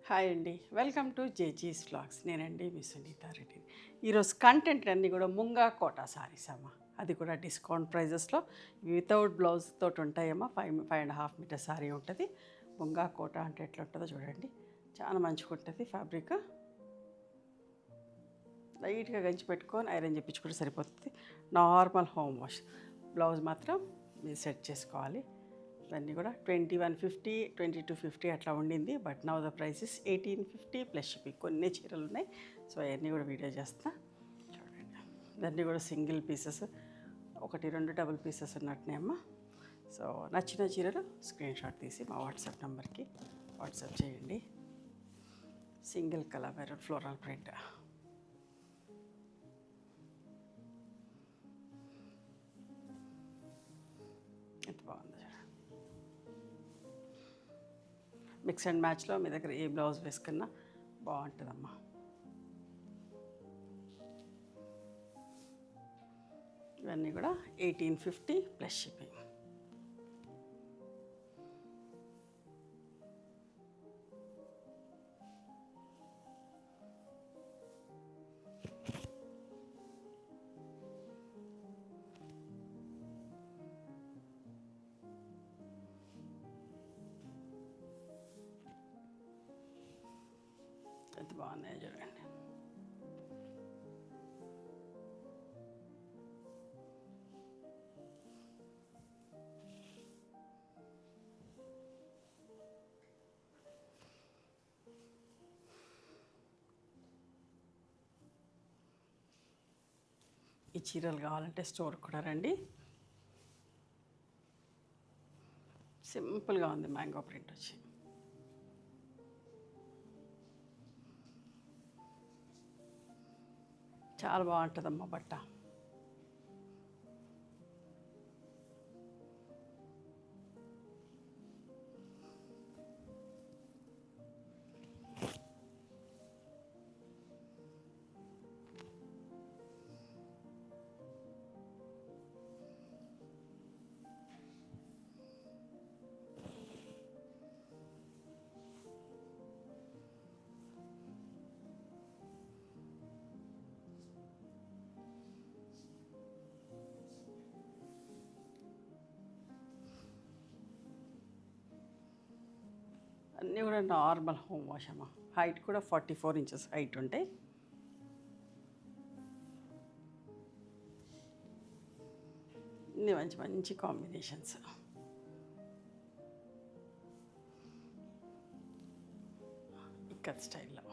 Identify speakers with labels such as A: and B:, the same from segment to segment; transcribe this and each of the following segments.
A: Hi అండి, welcome to జేజీస్ vlogs. నేనండి మీ సునీతారెడ్డి. ఈరోజు కంటెంట్ అన్నీ కూడా ముంగా కోటా సారీస్ అమ్మ, అది కూడా డిస్కౌంట్ ప్రైజెస్లో వితౌట్ బ్లౌజ్ తోటి ఉంటాయమ్మా. 5.5 మీటర్ సారీ ఉంటుంది. ముంగా కోటా అంటే ఎట్లా ఉంటుందో చూడండి, చాలా మంచిగా ఉంటుంది. ఫ్యాబ్రిక్ లైట్గా గంచి పెట్టుకొని ఐరన్ చేయించుకుంటే సరిపోతుంది. Normal home wash. బ్లౌజ్ మాత్రం మీరు సెట్ చేసుకోవాలి. ఇవన్నీ కూడా 2150, 2250 అట్లా ఉండింది. But now the price is 1850 plus shipping. కొన్ని చీరలు ఉన్నాయి, సో అవన్నీ కూడా వీడియో చేస్తా చూడండి. ఇవన్నీ కూడా సింగిల్ పీసెస్, 1-2 డబుల్ పీసెస్ ఉన్నట్టునే అమ్మ. సో నచ్చిన చీరలు స్క్రీన్ షాట్ తీసి మా వాట్సాప్ నెంబర్కి వాట్సాప్ చేయండి. Single colour maroon floral print. ఎంత బాగుంది. మిక్స్ అండ్ మ్యాచ్లో మీ దగ్గర ఏ బ్లౌజ్ వేసుకున్నా బాగుంటుందమ్మా. ఇవన్నీ కూడా 1850 ప్లస్ షిప్పింగ్. ఎంత బాగున్నాయో చూడండి. ఈ చీరలు కావాలంటే స్టోర్ కూడా రండి. సింపుల్గా ఉంది, మ్యాంగో ప్రింట్ వచ్చి. చాలా బాగుంటుందమ్మా బట్ట. అన్నీ కూడా నార్మల్ హోమ్ వాష్ అమ్మ. హైట్ కూడా 44 ఇంచెస్ హైట్ ఉంటాయి. ఇన్ని మంచి మంచి కాంబినేషన్స్. ఇక్కత్ స్టైల్లో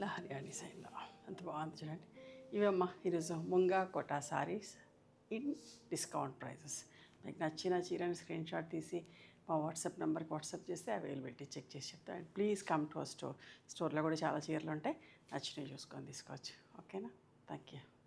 A: లహరియా డిజైన్లో ఎంత బాగుంది చూడండి. ఇవమ్మా ఈరోజు Munga Kota sarees in discount prices. మీకు నచ్చిన చీరని స్క్రీన్ షాట్ తీసి మా వాట్సాప్ నెంబర్కి వాట్సాప్ చేస్తే అవైలబిలిటీ చెక్ చేసి చెప్తాను. And please come to our స్టోర్లో కూడా చాలా చీరలు ఉంటాయి, నచ్చినవి చూసుకొని తీసుకోవచ్చు. ఓకేనా? Thank you.